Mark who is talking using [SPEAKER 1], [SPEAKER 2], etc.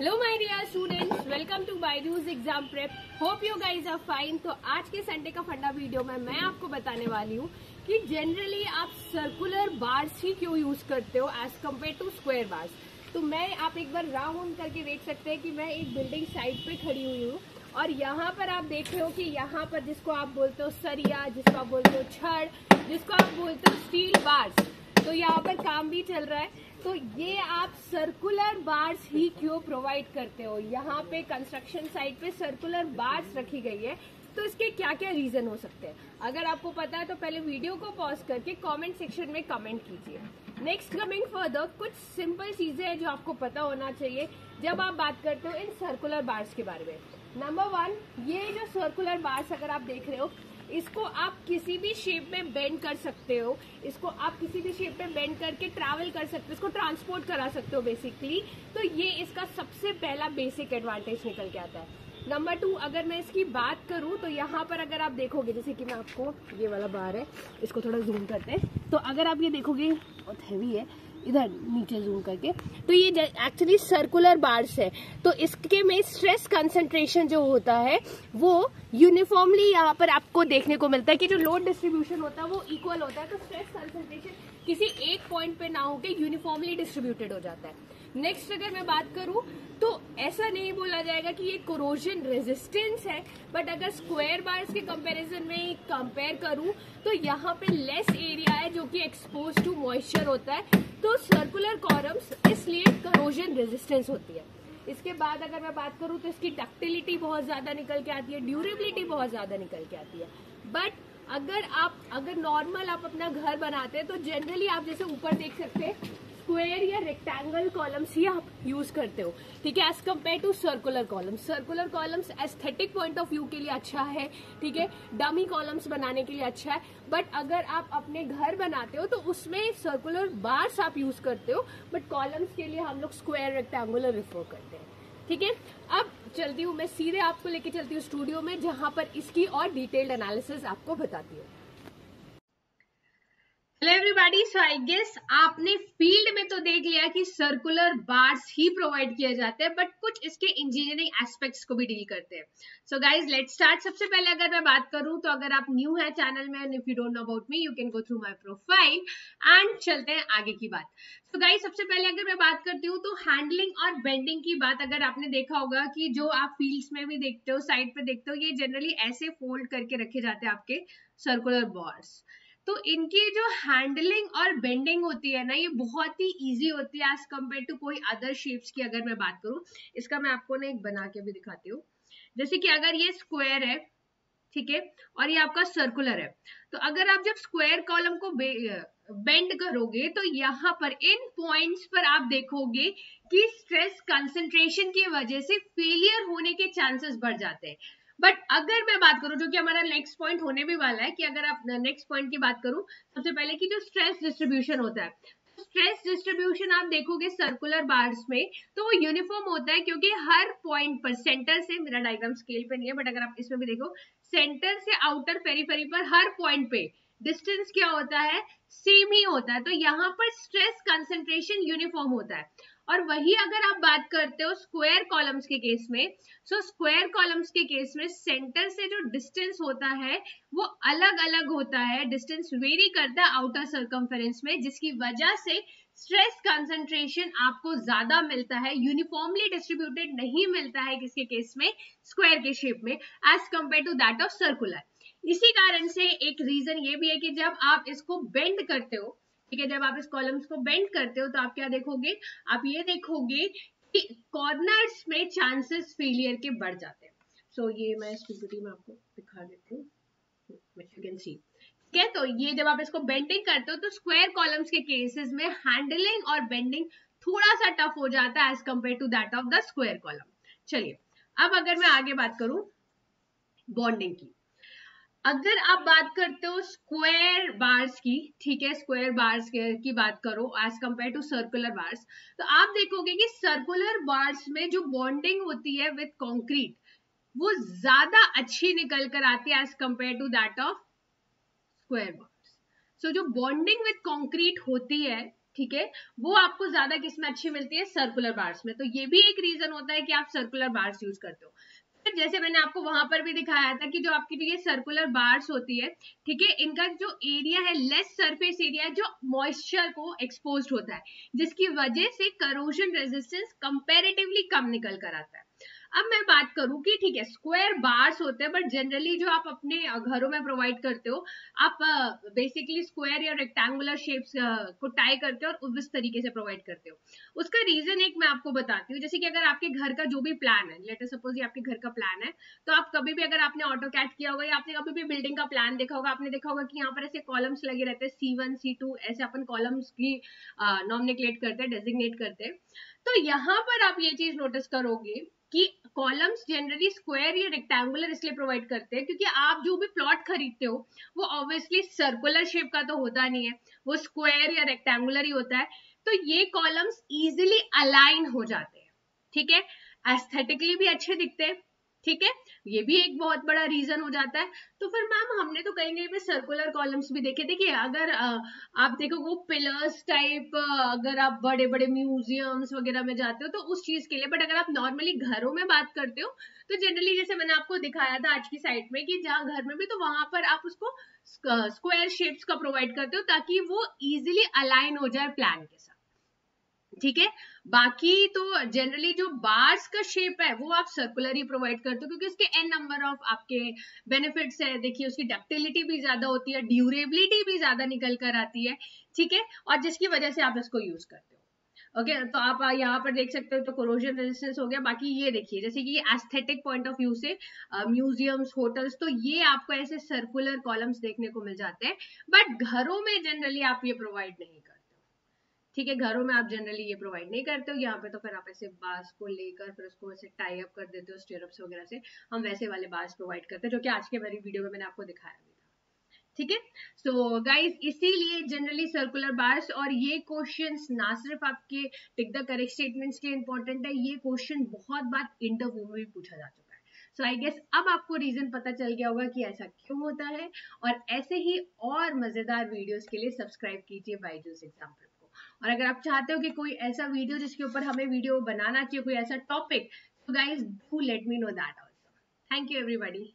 [SPEAKER 1] Hello my dear students, welcome to Byju's exam prep. Hope you guys are fine. तो आज के Sunday का फंडा वीडियो में मैं आपको बताने वाली हूँ कि जनरली आप सर्कुलर बार्स ही क्यों यूज करते हो as compare to square bars. तो मैं आप एक बार राउंड करके देख सकते हैं कि मैं एक बिल्डिंग साइड पे खड़ी हुई हूँ और यहाँ पर आप देख रहे हो कि यहाँ पर जिसको आप बोलते हो सरिया, जिसको आप बोलते हो छड़, जिसको आप बोलते हो स्टील बार्स, तो यहाँ पर काम भी चल रहा है। तो ये आप सर्कुलर बार्स ही क्यों प्रोवाइड करते हो? यहाँ पे कंस्ट्रक्शन साइट पे सर्कुलर बार्स रखी गई है, तो इसके क्या क्या रीजन हो सकते हैं? अगर आपको पता है तो पहले वीडियो को पॉज करके कमेंट सेक्शन में कमेंट कीजिए। नेक्स्ट कमिंग फर्दर, कुछ सिंपल चीजें हैं जो आपको पता होना चाहिए जब आप बात करते हो इन सर्कुलर बार्स के बारे में। नंबर 1, ये जो सर्कुलर बार्स अगर आप देख रहे हो, इसको आप किसी भी शेप में बेंड कर सकते हो, इसको आप किसी भी शेप में बेंड करके ट्रैवल कर सकते हो, इसको ट्रांसपोर्ट करा सकते हो बेसिकली। तो ये इसका सबसे पहला बेसिक एडवांटेज निकल के आता है। नंबर 2, अगर मैं इसकी बात करूं तो यहाँ पर अगर आप देखोगे, जैसे कि मैं आपको ये वाला बार है, इसको थोड़ा जूम करते हैं, तो अगर आप ये देखोगे बहुत हैवी है, इधर नीचे जूम करके, तो ये एक्चुअली सर्कुलर बार्स है। तो इसके में स्ट्रेस कंसंट्रेशन जो होता है वो यूनिफॉर्मली यहाँ पर आपको देखने को मिलता है कि जो लोड डिस्ट्रीब्यूशन होता है वो इक्वल होता है। तो स्ट्रेस कंसंट्रेशन किसी एक पॉइंट पे ना होके यूनिफॉर्मली डिस्ट्रीब्यूटेड हो जाता है। नेक्स्ट अगर मैं बात करूं तो ऐसा नहीं बोला जाएगा कि ये कोरोजन रेजिस्टेंस है, बट अगर स्क्वायर बार्स के कंपैरिजन में कंपेयर करूं तो यहाँ पे लेस एरिया है जो कि एक्सपोज टू मॉइस्चर होता है, तो सर्कुलर कॉलम्स इसलिए कोरोजन रेजिस्टेंस होती है। इसके बाद अगर मैं बात करूं तो इसकी डक्टिलिटी बहुत ज्यादा निकल के आती है, ड्यूरेबिलिटी बहुत ज्यादा निकल के आती है। बट अगर नॉर्मल आप अपना घर बनाते हैं तो जनरली आप जैसे ऊपर देख सकते हैं स्क्वायर या रेक्टेंगल कॉलम्स ही आप यूज करते हो, ठीक है, as compare to circular columns. Circular columns aesthetic point of view के लिए अच्छा है, ठीक है, डमी कॉलम्स बनाने के लिए अच्छा है। बट अगर आप अपने घर बनाते हो तो उसमें सर्कुलर बार्स आप यूज करते हो, बट कॉलम्स के लिए हम लोग स्क्वायर रेक्टेंगुलर रिफर करते हैं, ठीक है। अब चलती हूँ मैं सीधे, आपको लेके चलती हूँ स्टूडियो में जहां पर इसकी और डिटेल्ड एनालिसिस आपको बताती हूँ। Hello everybody, so I guess आपने फील्ड में तो देख लिया कि सर्कुलर बार्स ही प्रोवाइड किए जाते हैं, बट कुछ इसके इंजीनियरिंग एस्पेक्ट्स को भी डील करते हैं। So guys let's start. सबसे पहले अगर मैं बात करूं तो अगर आप न्यू है चैनल में and if you don't know about me you can go through my profile and चलते हैं आगे की बात। तो गाइज सबसे पहले अगर मैं बात करती हूँ तो हैंडलिंग और बेंडिंग की बात, अगर आपने देखा होगा कि जो आप फील्ड्स में भी देखते हो, साइड पे देखते हो, ये जनरली ऐसे फोल्ड करके रखे जाते हैं आपके सर्कुलर बार्स। तो इनकी जो हैंडलिंग और बेंडिंग होती है ना, ये बहुत ही इजी होती है एज कम्पेयर टू कोई अदर शेप्स की। अगर मैं बात करूं, इसका मैं आपको ना एक बना के भी दिखाती हूँ। जैसे कि अगर ये स्क्वायर है, ठीक है, और ये आपका सर्कुलर है, तो अगर आप जब स्क्वायर कॉलम को बेंड करोगे तो यहाँ पर इन पॉइंट्स पर आप देखोगे कि स्ट्रेस कंसंट्रेशन की वजह से फेलियर होने के चांसेस बढ़ जाते हैं। बट अगर मैं बात करूं, जो कि हमारा नेक्स्ट पॉइंट होने भी वाला है, कि अगर आप नेक्स्ट पॉइंट की बात करूं, सबसे पहले कि जो स्ट्रेस डिस्ट्रीब्यूशन होता है, स्ट्रेस डिस्ट्रीब्यूशन आप देखोगे सर्कुलर बार्स में तो वो यूनिफॉर्म होता है, क्योंकि हर पॉइंट पर सेंटर से, मेरा डायग्राम स्केल पे नहीं है बट अगर आप इसमें भी देखो, सेंटर से आउटर पेरिफेरी पर हर पॉइंट पे डिस्टेंस क्या होता है, सेम ही होता है। तो यहाँ पर स्ट्रेस कंसंट्रेशन यूनिफॉर्म होता है। और वही अगर आप बात करते हो स्क्वायर कॉलम्स के केस में, सो स्क्वायर कॉलम्स के केस में सेंटर से जो डिस्टेंस होता है वो अलग अलग होता है, डिस्टेंस वेरी करता है आउटर सर्कमफेरेंस में, जिसकी वजह से स्ट्रेस कंसंट्रेशन आपको ज्यादा मिलता है, यूनिफॉर्मली डिस्ट्रीब्यूटेड नहीं मिलता है किसके केस में, स्क्वायर के शेप में, as compare to that of circular. इसी कारण से एक रीजन ये भी है कि जब आप इसको बेंड करते हो, ठीक है, जब आप इस कॉलम्स को बेंड करते हो तो आप क्या देखोगे, आप ये देखोगे कि कॉर्नर्स में चांसेस फेलियर के बढ़ जाते हैं। सो ये मैं इस पीपीटी में आपको दिखा देती हूँ, यू कैन सी, ठीक है। तो ये जब आप इसको बेंडिंग करते हो तो स्क्वायर कॉलम्स के केसेस में हैंडलिंग और बेंडिंग थोड़ा सा टफ हो जाता है as compare to that of the square column. चलिए, अब अगर मैं आगे बात करूं बॉन्डिंग की, अगर आप बात करते हो स्क्वायर बार्स की, ठीक है, स्क्वायर बार्स की बात करो as compare to circular bars, तो आप देखोगे कि सर्कुलर बार्स में जो बॉन्डिंग होती है विद कंक्रीट वो ज्यादा अच्छी निकल कर आती है as compare to that of square bars. So जो बॉन्डिंग विद कंक्रीट होती है ठीक है, वो आपको ज्यादा किस में अच्छी मिलती है, सर्कुलर बार्स में। तो ये भी एक रीजन होता है कि आप सर्कुलर बार्स यूज करते हो। जैसे मैंने आपको वहां पर भी दिखाया था कि जो आपकी ये सर्कुलर बार्स होती है, ठीक है, इनका जो एरिया है, लेस सरफेस एरिया है, जो मॉइस्चर को एक्सपोज्ड होता है, जिसकी वजह से करोजन रेजिस्टेंस कंपैरेटिवली कम निकल कर आता है। अब मैं बात करूं कि ठीक है, स्क्वायर बार्स होते हैं, बट जनरली जो आप अपने घरों में प्रोवाइड करते हो, आप बेसिकली स्क्वायर या रेक्टेंगुलर शेप्स को टाई करते हो और उस तरीके से प्रोवाइड करते हो। उसका रीजन एक मैं आपको बताती हूँ। जैसे कि अगर आपके घर का जो भी प्लान है, लेट अस सपोज ये आपके घर का प्लान है, तो आप कभी भी, अगर आपने ऑटो कैट किया होगा या आपने कभी भी बिल्डिंग का प्लान देखा होगा, आपने देखा होगा कि यहाँ पर ऐसे कॉलम्स लगे रहते हैं, C1 C2, ऐसे अपन कॉलम्स की नॉमिनेट करते हैं, डेजिग्नेट करते हैं। तो यहाँ पर आप ये चीज नोटिस करोगे कि कॉलम्स जनरली स्क्वायर या रेक्टेंगुलर इसलिए प्रोवाइड करते हैं क्योंकि आप जो भी प्लॉट खरीदते हो वो ऑब्वियसली सर्कुलर शेप का तो होता नहीं है, वो स्क्वायर या रेक्टेंगुलर ही होता है। तो ये कॉलम्स इजीली अलाइन हो जाते हैं, ठीक है, एस्थेटिकली भी अच्छे दिखते हैं, ठीक है, ये भी एक बहुत बड़ा रीजन हो जाता है। तो फिर मैम हमने तो कहीं कहीं पे सर्कुलर कॉलम्स भी देखे। देखिए अगर आप देखो वो पिलर्स टाइप, अगर आप बड़े बड़े म्यूजियम्स वगैरह में जाते हो तो उस चीज के लिए, बट अगर आप नॉर्मली घरों में बात करते हो तो जनरली जैसे मैंने आपको दिखाया था आज की साइट में कि जहाँ घर में भी, तो वहां पर आप उसको स्क्वायर शेप्स का प्रोवाइड करते हो ताकि वो इजिली अलाइन हो जाए प्लान के साथ, ठीक है। बाकी तो जनरली जो बार्स का शेप है वो आप सर्कुलर ही प्रोवाइड करते हो क्योंकि उसके एन नंबर ऑफ आपके बेनिफिट्स है। देखिए उसकी डक्टिलिटी भी ज्यादा होती है, ड्यूरेबिलिटी भी ज्यादा निकल कर आती है, ठीक है, और जिसकी वजह से आप इसको यूज करते हो। ओके, तो आप यहाँ पर देख सकते हो तो कोरोजन रेजिस्टेंस हो गया। बाकी ये देखिए जैसे कि एस्थेटिक पॉइंट ऑफ व्यू से म्यूजियम्स, होटल्स, तो ये आपको ऐसे सर्कुलर कॉलम्स देखने को मिल जाते हैं, बट घरों में जनरली आप ये प्रोवाइड नहीं करते, ठीक है, घरों में आप जनरली ये प्रोवाइड नहीं करते हो। यहाँ पे तो फिर आप ऐसे बार्स को लेकर फिर उसको ऐसे टाई अप कर देते हो स्टीयरअप्स वगैरह से, हम वैसे वाले बार्स प्रोवाइड करते हैं जो कि आज के मेरी वीडियो में मैंने आपको दिखाया भी था, ठीक है। सो गाइस इसीलिए जनरली सर्कुलर बार्स, और ये क्वेश्चंस ना सिर्फ आपके टिक द करेक्ट स्टेटमेंट्स के इंपॉर्टेंट है, ये क्वेश्चन बहुत बार इंटरव्यू में भी पूछा जा चुका है। सो आई गेस अब आपको रीजन पता चल गया होगा कि ऐसा क्यों होता है। और ऐसे ही और मजेदार वीडियोस के लिए सब्सक्राइब कीजिए बायजूस एग्जाम प्रेप को। और अगर आप चाहते हो कि कोई ऐसा वीडियो जिसके ऊपर हमें वीडियो बनाना चाहिए, कोई ऐसा टॉपिक, तो guys do let me know that also. Thank you everybody.